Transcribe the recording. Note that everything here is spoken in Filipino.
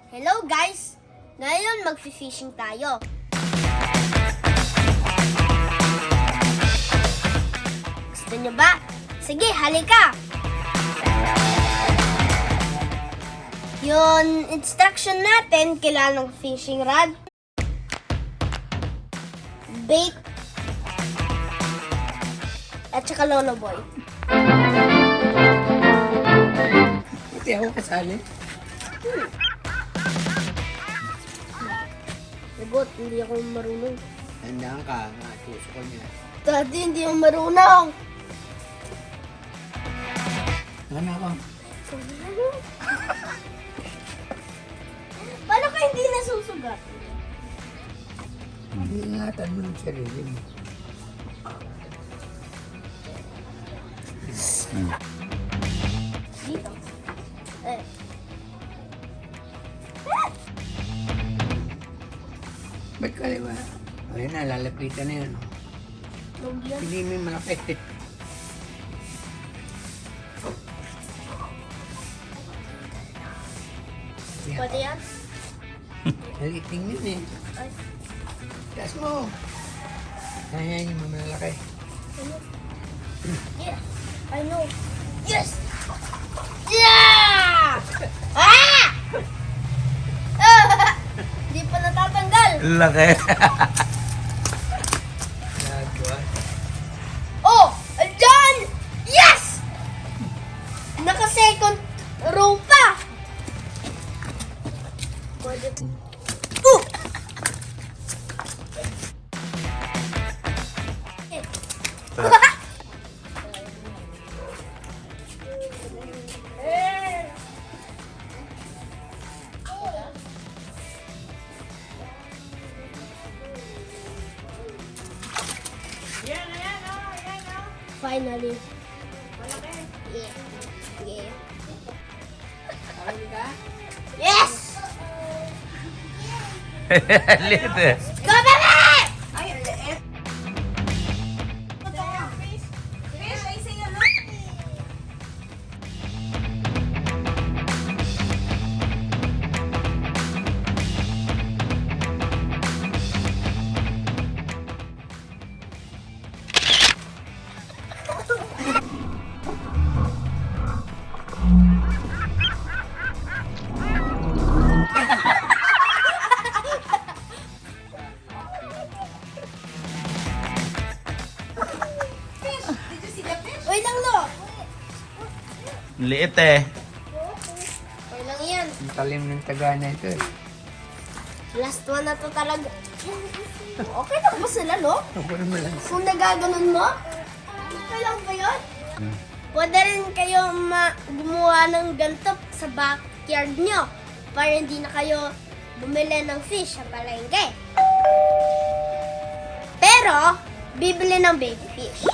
Hello guys! Ngayon magfi-fishing tayo. Gusto nyo ba? Sige, halika! Yung instruction natin, kailangan ng fishing rod, bait, at saka Lolo Boy. Buti ako kasali. Sagot, hindi ako marunong. Tandaan ka, matuso ko niya. Dati hindi ako marunong. Ano ako? Paano ka hindi nasusugat? Ingatan mo ng sarili mo. Dito. Eh. Ba't kaliwa? Ayun na, lalapitan na yun. Lugyan. Hindi mo yung malaki. Pwede yan? Naliting yun eh. Ay. Taas mo. Kaya yung mamalaki. Ano? Yeah. I know. Yes! Yeah! Ah! Hindi pa natatanggal. Laki. Nagawa. Oh! Andyan! Yes! Naka-second row pa. Pwede. Finally. Yeah. Yeah. Yes! Lit eh. Go, baby! Wait lang, Lo. Liit eh. Wait lang yan. Ang talim ng tagana ito eh. Last one na to talaga. Okay na ba sila, Lo? Ako naman lang. Kung nagaganon mo? Okay lang ba yun? Pwede rin kayo gumawa ng ganito sa backyard nyo para hindi na kayo bumili ng fish sa palengke. Pero, bibili ng baby fish.